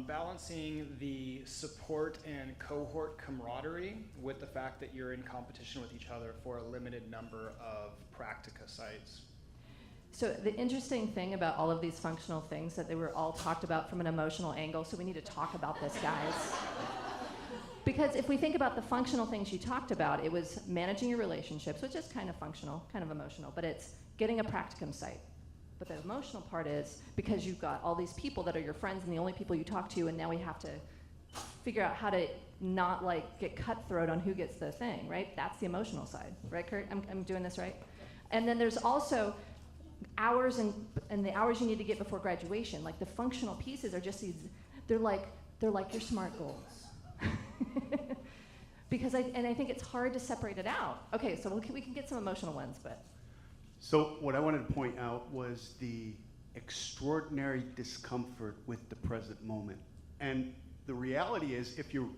Balancing the support and cohort camaraderie with the fact that you're in competition with each other for a limited number of practica sites. So the interesting thing about all of these functional things that they were all talked about from an emotional angle, so we need to talk about this, guys. Because if we think about the functional things you talked about, it was managing your relationships, which is kind of functional, kind of emotional, but it's getting a practicum site. But the emotional part is because you've got all these people that are your friends and the only people you talk to, and now we have to figure out how to not like get cutthroat on who gets the thing, right? That's the emotional side, right, Kurt? I'm doing this right? And then there's also hours and the hours you need to get before graduation. Like the functional pieces are just these, they're like your SMART goals. Because I think it's hard to separate it out. Okay, so we can get some emotional ones, but. So what I wanted to point out was the extraordinary discomfort with the present moment. And the reality is, if you're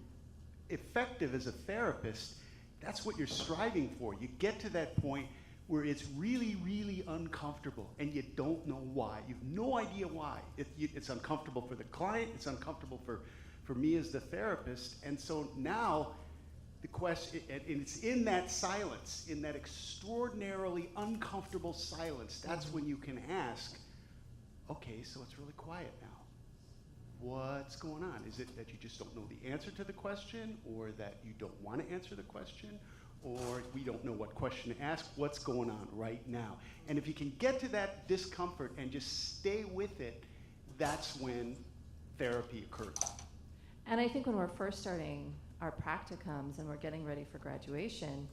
effective as a therapist, that's what you're striving for. You get to that point where it's really, really uncomfortable, and you don't know why. You have no idea why. It's uncomfortable for the client, it's uncomfortable for me as the therapist, and so now, the question, and it's in that silence, in that extraordinarily uncomfortable silence, that's when you can ask, okay, so it's really quiet now. What's going on? Is it that you just don't know the answer to the question, or that you don't want to answer the question, or we don't know what question to ask? What's going on right now? And if you can get to that discomfort and just stay with it, that's when therapy occurs. And I think when we're first starting our practicums and we're getting ready for graduation,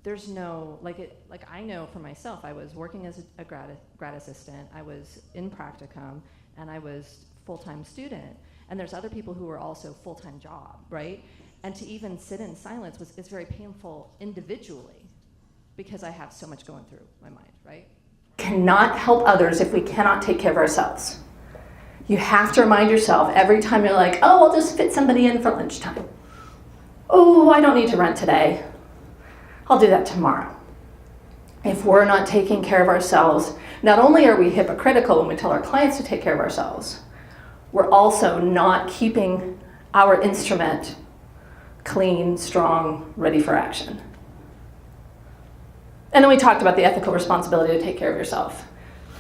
there's no, like I know for myself, I was working as a grad assistant, I was in practicum, and I was full-time student. And there's other people who were also full-time job, right? And to even sit in silence is very painful individually because I have so much going through my mind, right? Cannot help others if we cannot take care of ourselves. You have to remind yourself every time you're like, oh, I'll just fit somebody in for lunchtime. Oh, I don't need to rent today. I'll do that tomorrow. If we're not taking care of ourselves, not only are we hypocritical when we tell our clients to take care of ourselves, we're also not keeping our instrument clean, strong, ready for action. And then we talked about the ethical responsibility to take care of yourself.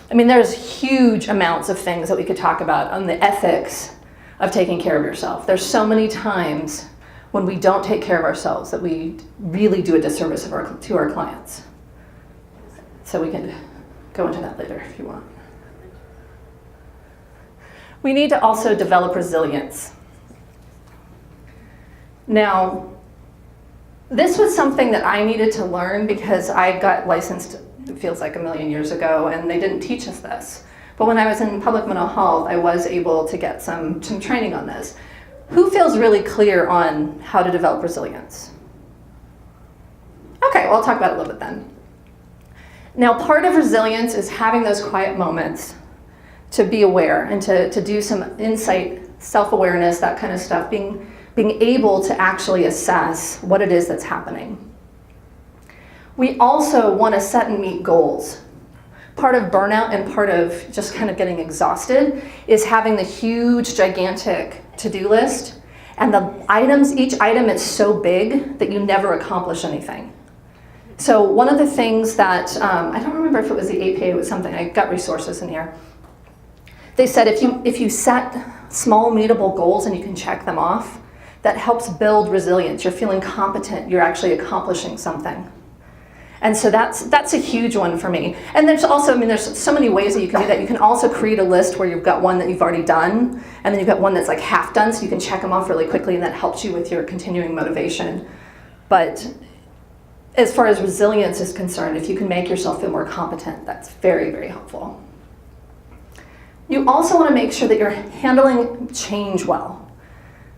I mean, there's huge amounts of things that we could talk about on the ethics of taking care of yourself. There's so many times when we don't take care of ourselves that we really do a disservice to our clients. So we can go into that later if you want. We need to also develop resilience. Now, this was something that I needed to learn because I got licensed, it feels like a million years ago, and they didn't teach us this. But when I was in public mental health, I was able to get some training on this. Who feels really clear on how to develop resilience? Okay, well, I'll talk about it a little bit then. Now, part of resilience is having those quiet moments to be aware and to do some insight, self-awareness, that kind of stuff, being able to actually assess what it is that's happening. We also want to set and meet goals. Part of burnout and part of just kind of getting exhausted is having the huge, gigantic to-do list, and the items, each item is so big that you never accomplish anything. So one of the things that, I don't remember if it was the APA, it was something, I got resources in here. They said if you set small, meetable goals and you can check them off, that helps build resilience. You're feeling competent, you're actually accomplishing something. And so that's a huge one for me. And there's also, I mean, there's so many ways that you can do that. You can also create a list where you've got one that you've already done, and then you've got one that's like half done, so you can check them off really quickly, and that helps you with your continuing motivation. But as far as resilience is concerned, if you can make yourself feel more competent, that's very, very helpful. You also want to make sure that you're handling change well.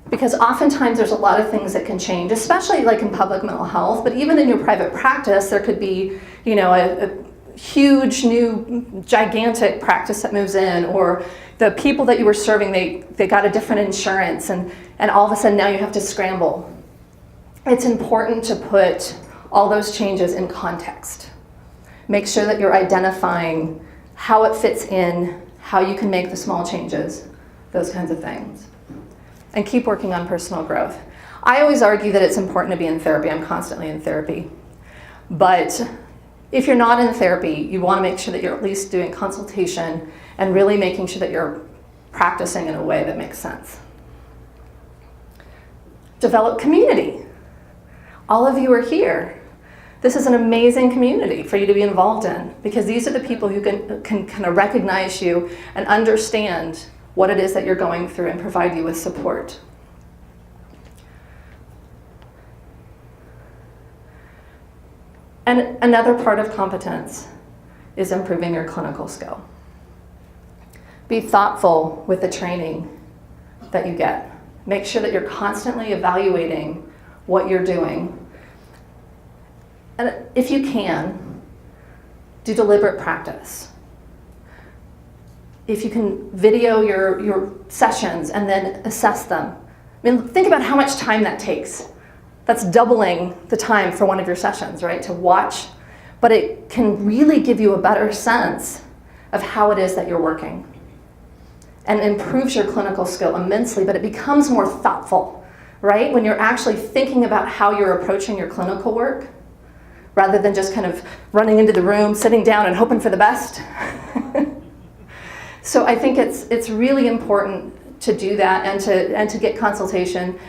Because oftentimes there's a lot of things that can change, especially like in public mental health, but even in your private practice, there could be, you know, a huge new gigantic practice that moves in, or the people that you were serving, they got a different insurance, and all of a sudden now you have to scramble. It's important to put all those changes in context. Make sure that you're identifying how it fits in, how you can make the small changes, those kinds of things. And keep working on personal growth. I always argue that it's important to be in therapy. I'm constantly in therapy. But if you're not in therapy, you want to make sure that you're at least doing consultation and really making sure that you're practicing in a way that makes sense. Develop community. All of you are here. This is an amazing community for you to be involved in, because these are the people who can kind of recognize you and understand what it is that you're going through and provide you with support. And another part of competence is improving your clinical skill. Be thoughtful with the training that you get. Make sure that you're constantly evaluating what you're doing. And if you can, do deliberate practice. If you can video your sessions and then assess them. I mean, think about how much time that takes. That's doubling the time for one of your sessions, right, to watch. But it can really give you a better sense of how it is that you're working. And improves your clinical skill immensely, but it becomes more thoughtful, right? When you're actually thinking about how you're approaching your clinical work, rather than just kind of running into the room, sitting down and hoping for the best. So I think it's really important to do that and to get consultation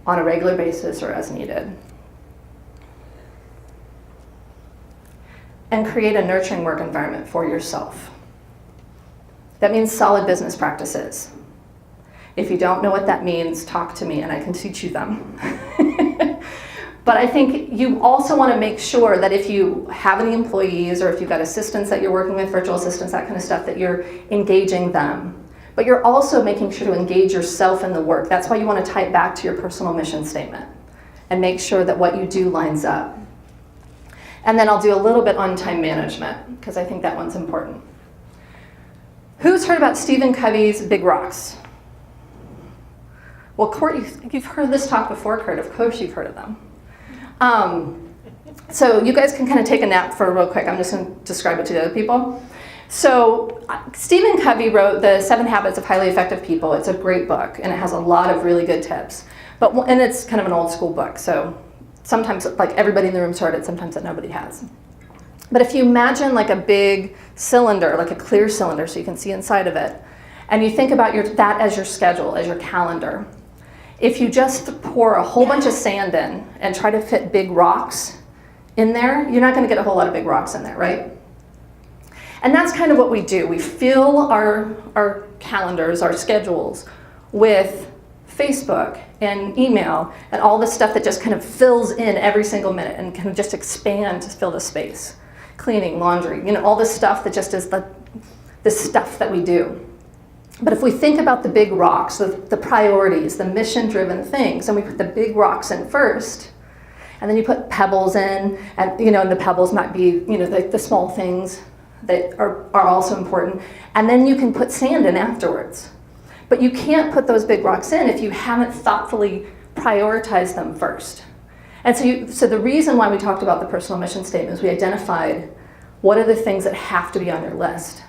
on a regular basis or as needed. And create a nurturing work environment for yourself. That means solid business practices. If you don't know what that means, talk to me and I can teach you them. But I think you also want to make sure that if you have any employees or if you've got assistants that you're working with, virtual assistants, that kind of stuff, that you're engaging them. But you're also making sure to engage yourself in the work. That's why you want to tie it back to your personal mission statement and make sure that what you do lines up. And then I'll do a little bit on time management, because I think that one's important. Who's heard about Stephen Covey's Big Rocks? Well, Court, you've heard this talk before, Kurt. Of course you've heard of them. So you guys can kind of take a nap for real quick. I'm just going to describe it to the other people. So Stephen Covey wrote The 7 Habits of Highly Effective People. It's a great book, and it has a lot of really good tips. And it's kind of an old school book, so sometimes like everybody in the room's heard it, sometimes that nobody has. But if you imagine like a big cylinder, like a clear cylinder so you can see inside of it, and you think about that as your schedule, as your calendar, if you just pour a whole bunch of sand in and try to fit big rocks in there, you're not going to get a whole lot of big rocks in there, right? And that's kind of what we do. We fill our calendars, our schedules, with Facebook and email and all this stuff that just kind of fills in every single minute and kind of just expand to fill the space. Cleaning, laundry, all this stuff that just is the stuff that we do. But if we think about the big rocks, the priorities, the mission-driven things, and we put the big rocks in first, and then you put pebbles in, and and the pebbles might be the small things that are also important, and then you can put sand in afterwards. But you can't put those big rocks in if you haven't thoughtfully prioritized them first. And so the reason why we talked about the personal mission statement is we identified what are the things that have to be on your list.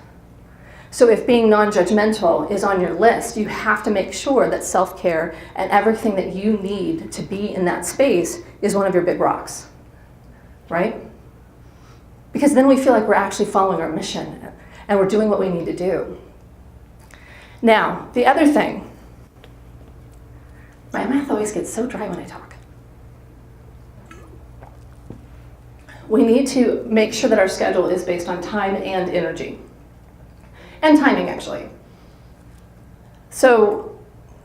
So if being non-judgmental is on your list, you have to make sure that self-care and everything that you need to be in that space is one of your big rocks, right? Because then we feel like we're actually following our mission and we're doing what we need to do. Now, the other thing, my mouth always gets so dry when I talk. We need to make sure that our schedule is based on time and energy. And timing, actually. So,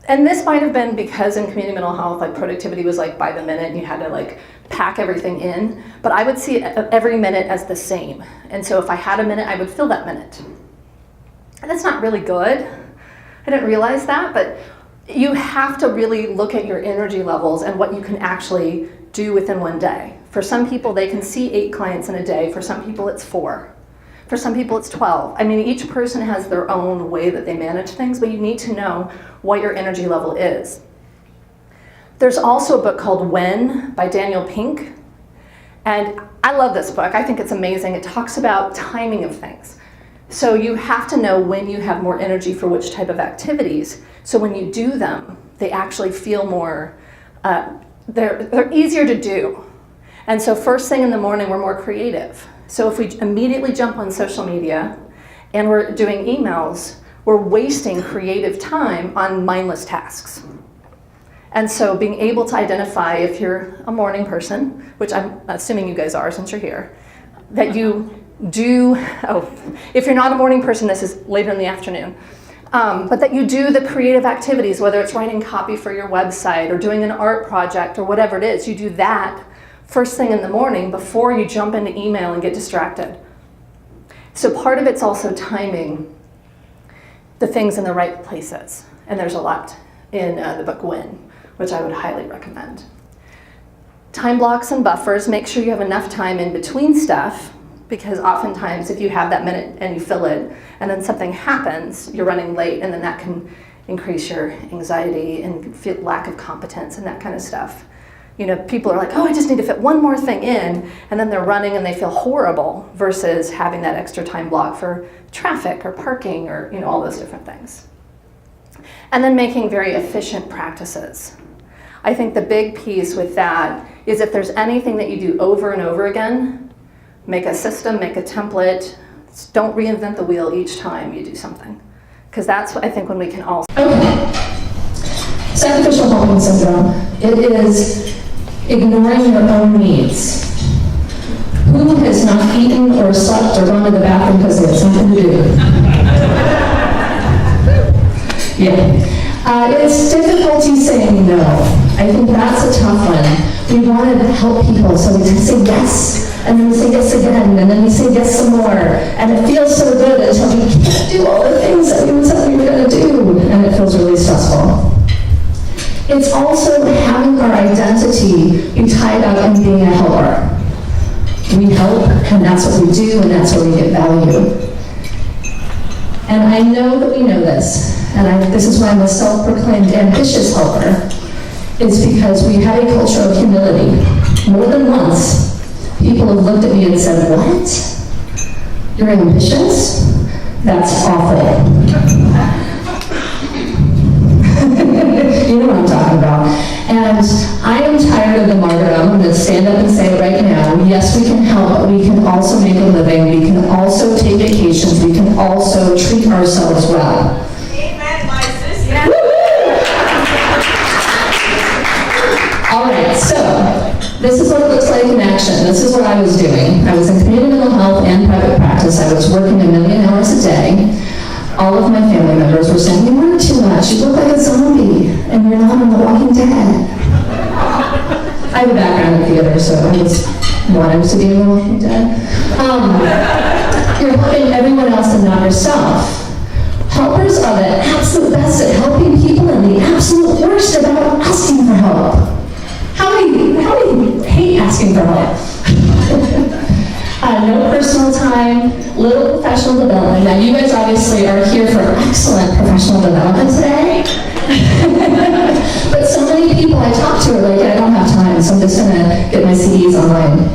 and this might have been because in community mental health, like productivity was like by the minute and you had to like pack everything in. But I would see every minute as the same. And so if I had a minute, I would fill that minute. And that's not really good. I didn't realize that, but you have to really look at your energy levels and what you can actually do within one day. For some people, they can see 8 clients in a day. For some people, it's 4. For some people, it's 12. I mean, each person has their own way that they manage things, but you need to know what your energy level is. There's also a book called When by Daniel Pink. And I love this book. I think it's amazing. It talks about timing of things. So you have to know when you have more energy for which type of activities. So when you do them, they actually feel more, they're easier to do. And so first thing in the morning, we're more creative. So if we immediately jump on social media and we're doing emails, we're wasting creative time on mindless tasks. And so being able to identify if you're a morning person, which I'm assuming you guys are since you're here, that you do, if you're not a morning person, this is later in the afternoon, but that you do the creative activities, whether it's writing copy for your website or doing an art project or whatever it is, you do that first thing in the morning before you jump into email and get distracted. So part of it's also timing the things in the right places. And there's a lot in the book Win, which I would highly recommend. Time blocks and buffers, make sure you have enough time in between stuff, because oftentimes if you have that minute and you fill it, and then something happens, you're running late, and then that can increase your anxiety and feel lack of competence and that kind of stuff. You know, people are like, oh, I just need to fit one more thing in, and then they're running and they feel horrible, versus having that extra time block for traffic or parking or, you know, all those different things. And then making very efficient practices. I think the big piece with that is if there's anything that you do over and over again, make a system, make a template. Don't reinvent the wheel each time you do something. Because that's, I think, when we can all... Okay. Sacrificial helping syndrome. It is ignoring your own needs. Who has not eaten or slept or gone to the bathroom because they had something to do? Yeah. It's difficulty saying no. I think that's a tough one. We want to help people, so we say yes, and then we say yes again, and then we say yes some more, and it feels so good until we can't do all the things that we said we were going to do, and it feels really stressful. It's also having our identity be tied up in being a helper. We help, and that's what we do, and that's where we get value. And I know that we know this, and this is why I'm a self-proclaimed ambitious helper, is because we have a culture of humility. More than once, people have looked at me and said, what? You're ambitious? That's awful. You know what I'm talking about. And I am tired of the martyrdom. I'm going to stand up and say it right now. Yes, we can help, but we can also make a living. We can also take vacations. We can also treat ourselves well. Amen, my sister. All right, so this is what it looks like in action. This is what I was doing. I was in community mental health and private practice. I was working 1 million hours a day. All of my family members were saying, you work too much, you look like a zombie, and you're not on The Walking Dead. I have a background in theater, so I was wanted to be in The Walking Dead. You're helping everyone else and not yourself. Helpers are the absolute best at helping people and the absolute worst about asking for help. How many hate asking for help? No personal time, little professional development. Now, you guys obviously are here for excellent professional development today. But so many people I talk to are like, I don't have time, so I'm just going to get my CDs online.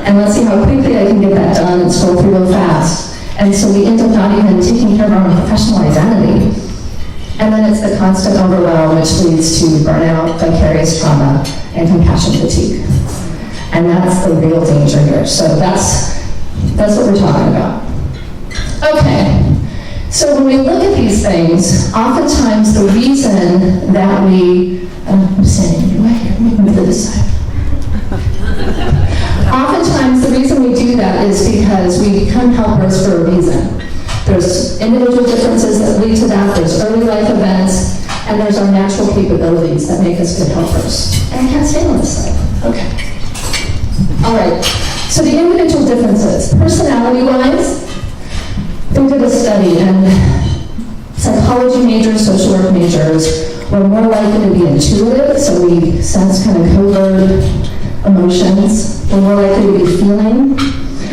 And let's see how quickly I can get that done and scroll through real fast. And so we end up not even taking care of our own professional identity. And then it's the constant overwhelm, which leads to burnout, vicarious trauma, and compassion fatigue. And that's the real danger here. So that's what we're talking about. Okay, so when we look at these things, oftentimes the reason that I'm standing here, right here, move to this side. Oftentimes the reason we do that is because we become helpers for a reason. There's individual differences that lead to that, there's early life events, and there's our natural capabilities that make us good helpers. And I can't stand on this side. Okay. All right, so the individual differences. Personality-wise, we did a study, and psychology majors, social work majors were more likely to be intuitive, so we sense kind of covert emotions. We're more likely to be feeling,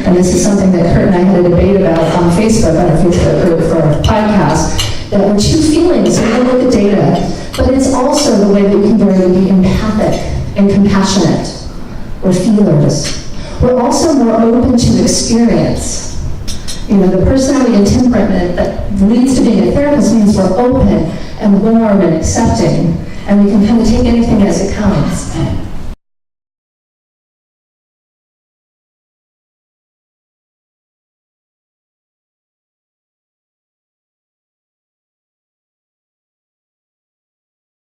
and this is something that Kurt and I had a debate about on Facebook, on our Facebook group for our podcast, that we're two feelings, so we don't look at data, but it's also the way that we can be empathic and compassionate. We're feelers. We're also more open to experience. You know, the personality and temperament that leads to being a therapist means we're open and warm and accepting, and we can kind of take anything as it comes.